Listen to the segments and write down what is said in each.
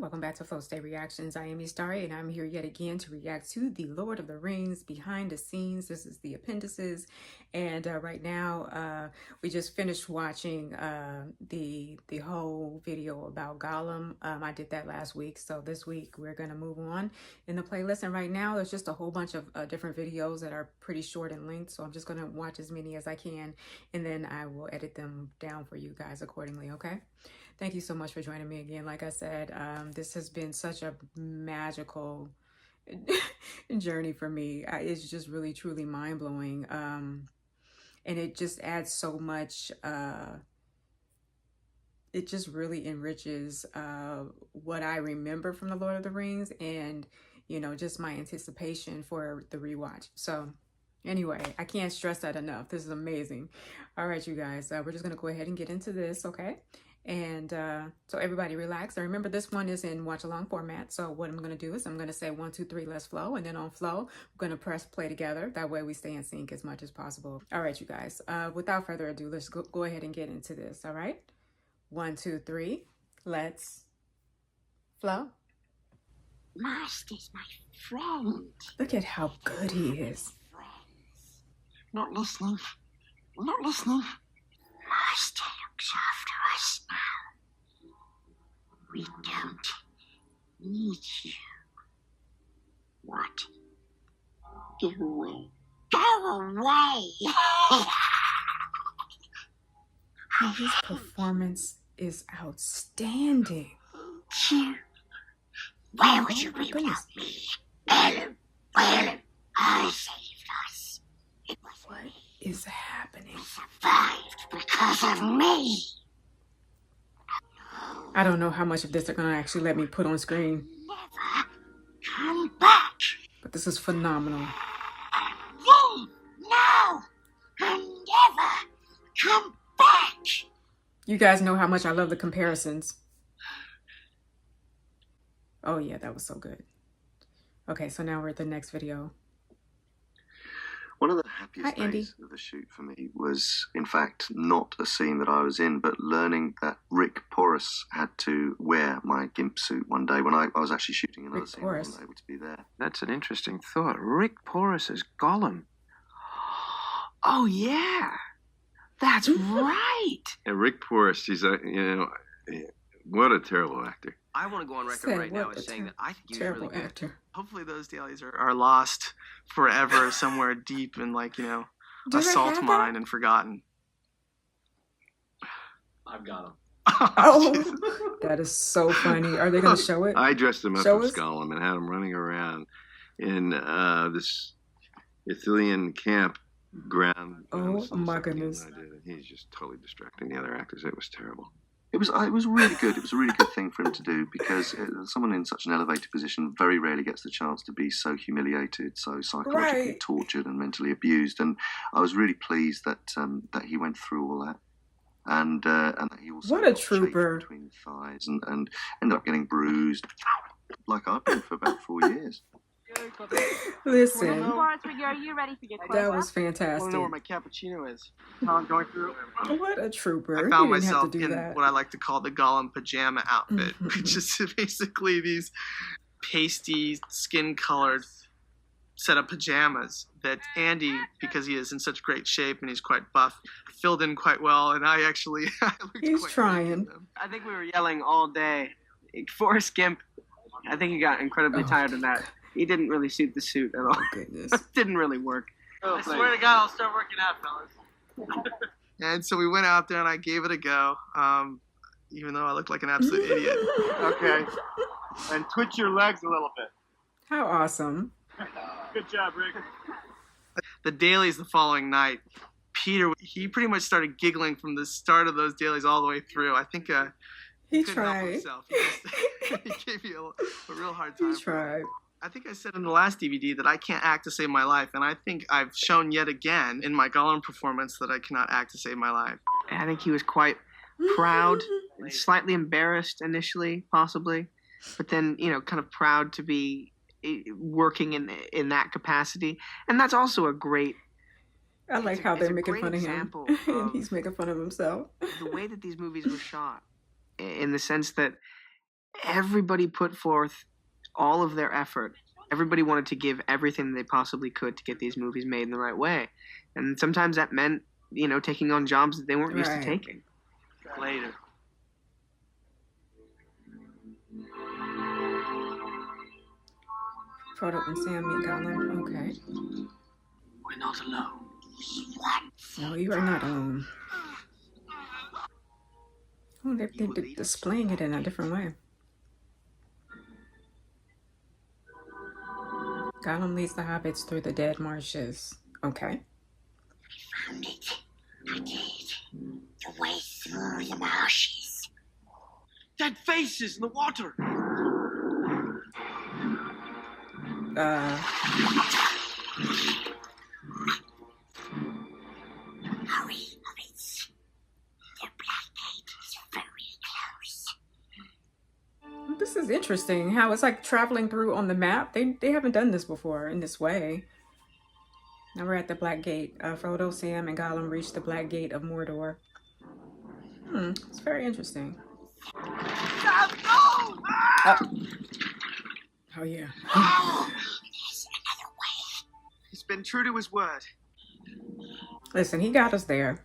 welcome back to Flow State Reactions. I am your star, and I'm here yet again to react to the Lord of the Rings behind the scenes. This is the appendices, and right now we just finished watching the whole video about Gollum. I did that last week, so this week we're gonna move on in the playlist. And right now there's just a whole bunch of different videos that are pretty short in length, so I'm just gonna watch as many as I can, and then I will edit them down for you guys accordingly. Okay. Thank you so much for joining me again. Like I said, this has been such a magical journey for me. It's just really, truly mind-blowing. And it just adds so much. It just really enriches what I remember from The Lord of the Rings and, you know, just my anticipation for the rewatch. So anyway, I can't stress that enough. This is amazing. All right, you guys, we're just going to go ahead and get into this, okay? And so everybody relax. And remember, this one is in watch along format. So what I'm going to do is I'm going to say 1, 2, 3, let's flow. And then on flow, we're going to press play together. That way we stay in sync as much as possible. All right, you guys, without further ado, let's go ahead and get into this. All right. 1, 2, 3, let's flow. Master's my friend. Look at how good he is. Not listening. Not listening. Master looks after us now. We don't need you. What? Go away. Go away! His performance is outstanding. You. Where would you be without me? Well, I saved us. It was What is happening? survived because of me. I don't know how much of this they're gonna actually let me put on screen, Never come back. but this is phenomenal. Leave now and never come back. You guys know how much I love the comparisons. Oh yeah, that was so good. Okay, so now we're at the next video. One of the happiest Hi, Andy. days of the shoot for me was, in fact, not a scene that I was in, but learning that Rick Porras had to wear my GIMP suit one day when I was actually shooting another Rick scene. I Porras. wasn't able to be there. That's an interesting thought. Rick Porras as Gollum. Oh, yeah. That's right. And Rick Porras, he's a, what a terrible actor. I want to go on record Said right now what as a saying that I think he was Terrible really good. actor. Hopefully those dailies are lost forever somewhere deep in, like, you know, Do a they salt have mine that? and forgotten. I've got him. Oh, that is so funny. Are they gonna show it? I dressed him up Show as us. Gollum and had him running around in this Ithilien camp ground. Oh, so my something goodness. I did, and he's just totally distracting the other actors. It was terrible. It was really good. It was a really good thing for him to do because someone in such an elevated position very rarely gets the chance to be so humiliated, so psychologically Right. tortured and mentally abused. And I was really pleased that that he went through all that. And that he also What a got chafed trooper. between the thighs and ended up getting bruised like I've been for about 4 years. Listen, Forrest, are you ready to get close that up? was I want fantastic. to know where my cappuccino is. How I'm going through. What a trooper. I He found didn't have myself to do in that. what I like to call the Gollum pajama outfit, Mhm. which is basically these pasty, skin-colored set of pajamas that Andy, because he is in such great shape and he's quite buff, filled in quite well, and I actually I looked He's quite trying. naked in them. I think we were yelling all day. Forrest Gimp, I think he got incredibly Oh, tired of that. He didn't really suit the suit at all. Oh, goodness. Didn't really work. I swear to God, I'll start working out, fellas. And so we went out there and I gave it a go, even though I looked like an absolute idiot. Okay. And twitch your legs a little bit. How awesome. Good job, Rick. The dailies the following night, Peter, he pretty much started giggling from the start of those dailies all the way through. I think He couldn't help tried. himself. He gave me a real hard time. He tried. I think I said in the last DVD that I can't act to save my life, and I think I've shown yet again in my Gollum performance that I cannot act to save my life. I think he was quite proud, slightly embarrassed initially, possibly, but then, you know, kind of proud to be working in that capacity. And that's also a great... I like how it's they're a making great fun of him. example And of he's making fun of himself. the way that these movies were shot, in the sense that everybody put forth all of their effort. Everybody wanted to give everything they possibly could to get these movies made in the right way. And sometimes that meant, taking on jobs that they weren't used to taking. Later. Frodo and Sam meet Gollum. Okay. We're not alone. No, you are not alone. Oh, they're displaying it in a different way. Gollum leads the hobbits through the dead marshes. Okay. Found it. I did. The way through the marshes. Dead faces in the water. Hurry, hobbits. The black gate is very close. This is interesting. How it's like traveling through on the map. They haven't done this before in this way. Now we're at the Black Gate. Frodo, Sam, and Gollum reach the Black Gate of Mordor. It's very interesting. Oh yeah. There's another way. He's been true to his word. Listen, he got us there.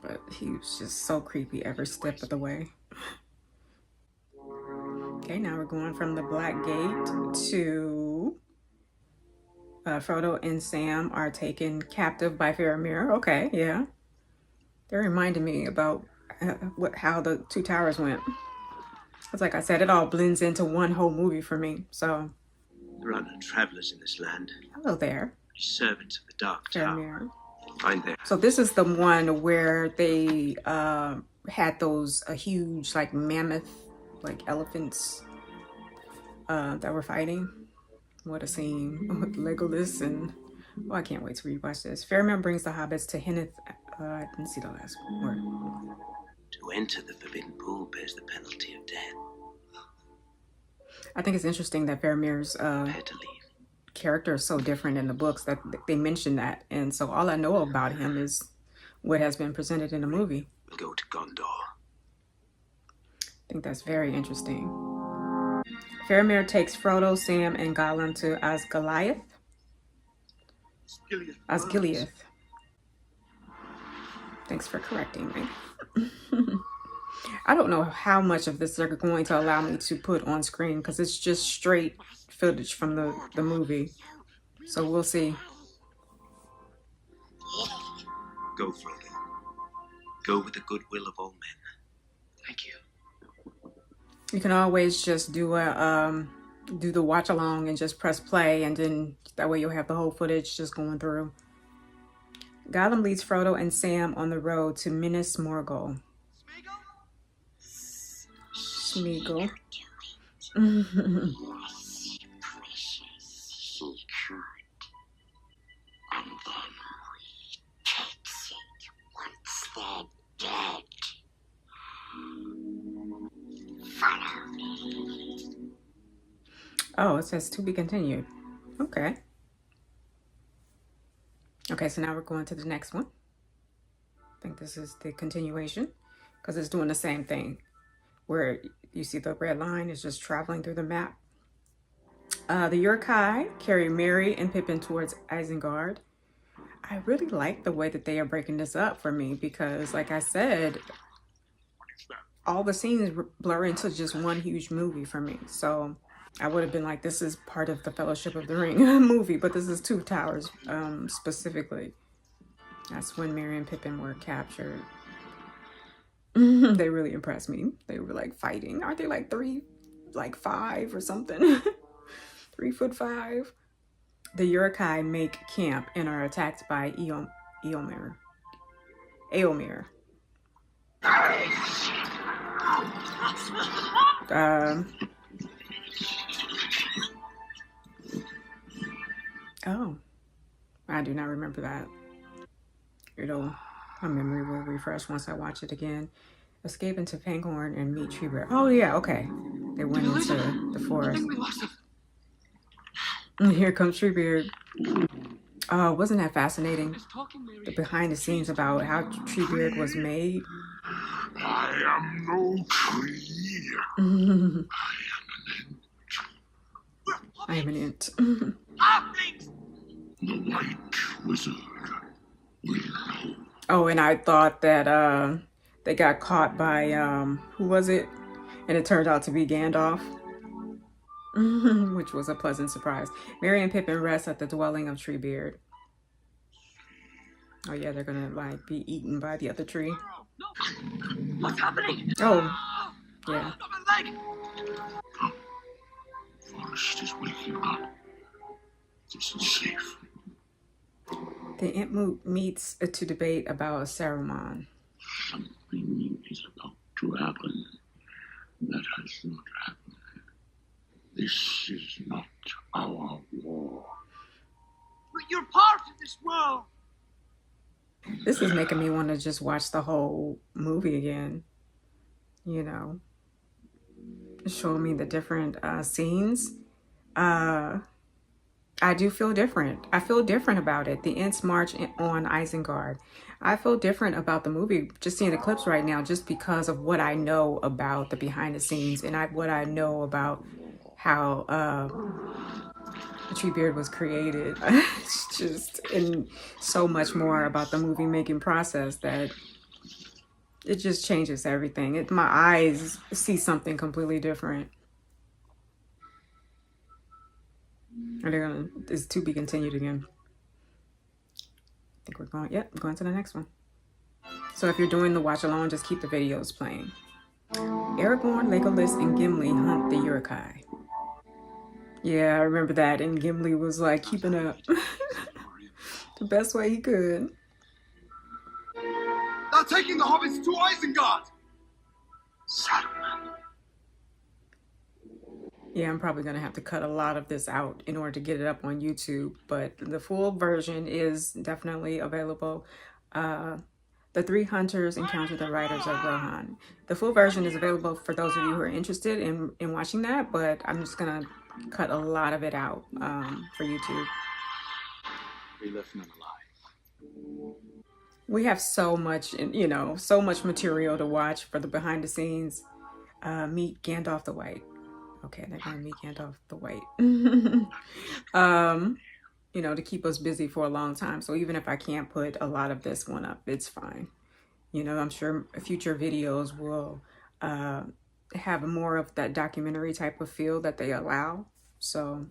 But he was just so creepy every step of the way. Okay, now we're going from the Black Gate to... Frodo and Sam are taken captive by Faramir. Okay, yeah. They're reminding me about how the Two Towers went. Because like I said, it all blends into one whole movie for me. So, There are no travelers in this land. hello there, Servants of the Dark Tower. Faramir. Find them. So this is the one where they had those huge, like mammoth, like elephants that were fighting. What a scene with Legolas and... Oh, I can't wait to rewatch this. Faramir brings the hobbits to Hinneth. I didn't see the last word. To enter the Forbidden Pool bears the penalty of death. I think it's interesting that Faramir's Prepare to leave. character is so different in the books that they mention that. And so all I know about him is what has been presented in the movie. We'll go to Gondor. I think that's very interesting. Faramir takes Frodo, Sam, and Gollum to Osgiliath. Osgiliath. Thanks for correcting me. I don't know how much of this they're going to allow me to put on screen because it's just straight footage from the movie. So we'll see. Go, Frodo. Go with the goodwill of all men. Thank you. You can always just do the watch along and just press play, and then that way you'll have the whole footage just going through. Gollum leads Frodo and Sam on the road to Minas Morgul. Smeagol. Yes, precious secret. And then we takes it once they're dead. Follow me. Oh, it says to be continued. Okay. Okay, so now we're going to the next one. I think this is the continuation because it's doing the same thing where you see the red line is just traveling through the map. The Uruk-hai carry Merry and Pippin towards Isengard. I really like the way that they are breaking this up for me because, like I said, all the scenes blur into just one huge movie for me. So I would have been like, this is part of the Fellowship of the Ring movie, but this is Two Towers specifically. That's when Merry and Pippin were captured. They really impressed me. They were like fighting. Aren't they like 5 or something? 3'5". The Uruk-hai make camp and are attacked by Eomer. Oh, I do not remember that. My memory will refresh once I watch it again. Escape into Fangorn and meet Treebeard. Oh yeah, okay. They went into the forest. And here comes Treebeard. Oh, wasn't that fascinating? The behind the scenes about how Treebeard was made. I am no tree. I am an int. Halflings! The White Wizard will know. Oh, and I thought that they got caught by who was it? And it turned out to be Gandalf. Which was a pleasant surprise. Merry and Pippin rest at the dwelling of Treebeard. Oh yeah, they're gonna like be eaten by the other tree. What's happening? Oh, yeah. Forest is waking up. This is safe. The Imp meets to debate about Saruman. Something is about to happen that has not happened. This is not our war. But you're part of this world. This is making me want to just watch the whole movie again. You know, showing me the different scenes. I do feel different. I feel different about it. The Ents march on Isengard. I feel different about the movie, just seeing the clips right now, just because of what I know about the behind the scenes and what I know about how Treebeard was created. It's just, and so much more about the movie making process that it just changes everything. My eyes see something completely different. Are they gonna, is to be continued again? I think we're going, yep, going to the next one. So if you're doing the watch along, just keep the videos playing. Aragorn, Legolas, and Gimli hunt the Uruk-hai. Yeah, I remember that. And Gimli was like keeping up the best way he could. They're taking the hobbits to Isengard! Saruman. Yeah, I'm probably going to have to cut a lot of this out in order to get it up on YouTube. But the full version is definitely available. The three hunters encounter the riders of Rohan. The full version is available for those of you who are interested in watching that. But I'm just going to cut a lot of it out for YouTube. We left none alive. We have so much, you know, so much material to watch for the behind the scenes. Meet Gandalf the White. Okay, they're gonna meet Gandalf the White. You know, to keep us busy for a long time. So even if I can't put a lot of this one up, it's fine. You know, I'm sure future videos will have more of that documentary type of feel that they allow. So,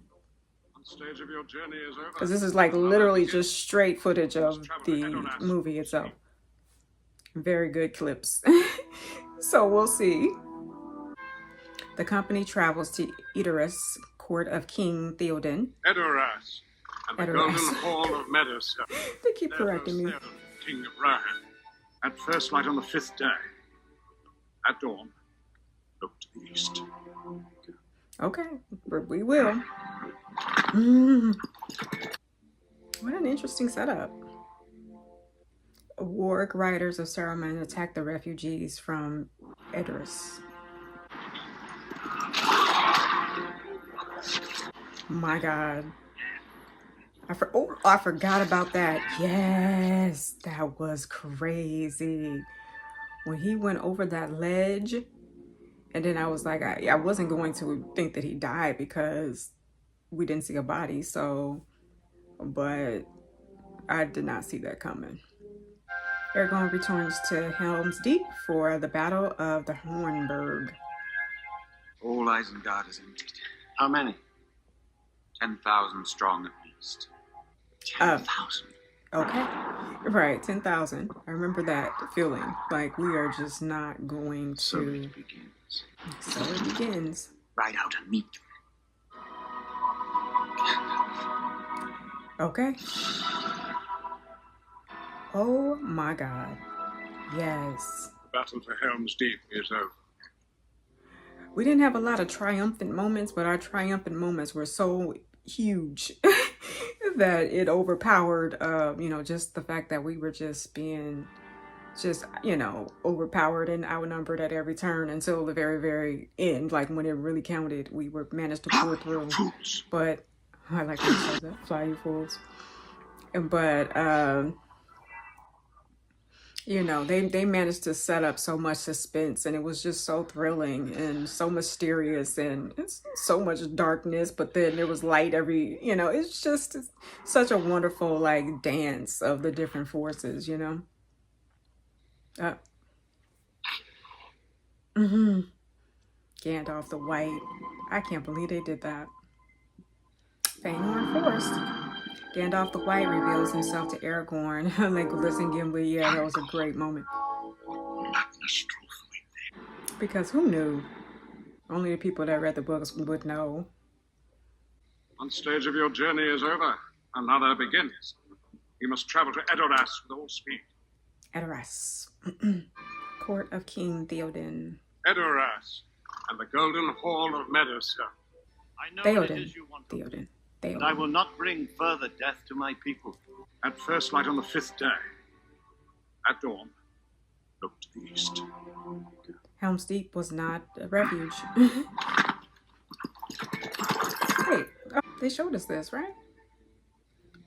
because this is like literally just straight footage of the movie itself. Very good clips. So we'll see. The company travels to Edoras, court of King Theoden. Edoras, and the Edoras. Golden Hall of Meadows. They keep correcting me. King of Rohan. At first light on the 5th day. At dawn, look to the east. Okay, we will. What an interesting setup. Warwick riders of Saruman attack the refugees from Edoras. My God. I forgot about that. Yes, that was crazy. When he went over that ledge, and then I was like, I wasn't going to think that he died because we didn't see a body. So, but I did not see that coming. Aragorn returns to Helm's Deep for the Battle of the Hornburg. All Isengard is emptied. How many? 10,000 strong at least. 10,000. Okay, right, 10,000. I remember that feeling. Like we are just not going to. So it begins. So it begins. Ride out and meet them. Okay. Oh my God. Yes. The battle for Helm's Deep is over. We didn't have a lot of triumphant moments, but our triumphant moments were so huge that it overpowered, you know, just the fact that we were just being, you know, overpowered and outnumbered at every turn until the very, very end. Like when it really counted, we were managed to pull through. But I like how you said that, fly you fools. But You know, they managed to set up so much suspense, and it was just so thrilling and so mysterious, and it's so much darkness, but then there was light every, you know, it's just such a wonderful like dance of the different forces, you know. Uh, Gandalf the White. I can't believe they did that. Fëanor Forest. Gandalf the White reveals himself to Aragorn. Like, listen, Gimli, yeah, that was a great moment. Because who knew? Only the people that read the books would know. One stage of your journey is over. Another begins. You must travel to Edoras with all speed. Edoras. Court of King Theoden. Edoras and the Golden Hall of Meadowstone. I know what it Theoden. is you want. Theoden. And I will not bring further death to my people. At first light on the 5th day, at dawn, look to the east. Helm's Deep was not a refuge. Wait, oh, they showed us this, right?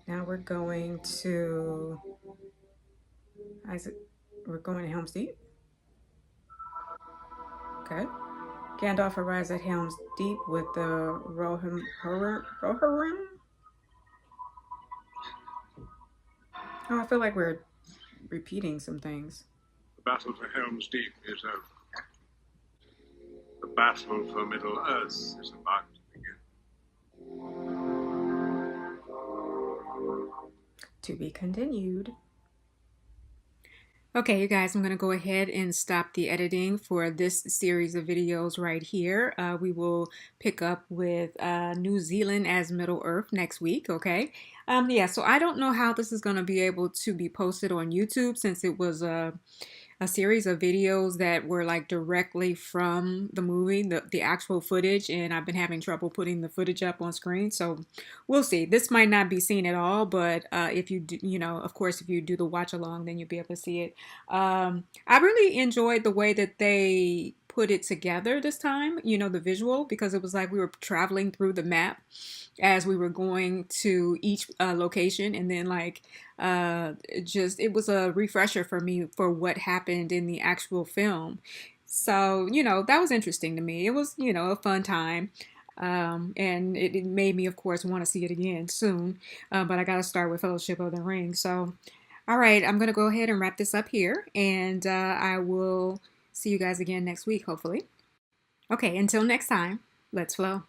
Now we're going to Isaac. We're going to Helm's Deep. Okay. Gandalf arrives at Helm's Deep with the Rohirrim. Oh, I feel like we're repeating some things. The battle for Helm's Deep is over. The battle for Middle-earth is about to begin. To be continued. Okay, you guys, I'm going to go ahead and stop the editing for this series of videos right here. We will pick up with New Zealand as Middle-earth next week, okay? Yeah, so I don't know how this is going to be able to be posted on YouTube, since it was a series of videos that were like directly from the movie, the actual footage, and I've been having trouble putting the footage up on screen, so we'll see. This might not be seen at all, but if you do, you know, of course, if you do the watch along, then you'll be able to see it. I really enjoyed the way that they put it together this time, you know, the visual, because it was like we were traveling through the map as we were going to each location, and then like it was a refresher for me for what happened in the actual film. So, you know, that was interesting to me. It was, you know, a fun time. And it made me, of course, want to see it again soon. But I got to start with Fellowship of the Ring. So, all right, I'm going to go ahead and wrap this up here. And I will see you guys again next week, hopefully. Okay, until next time, let's flow.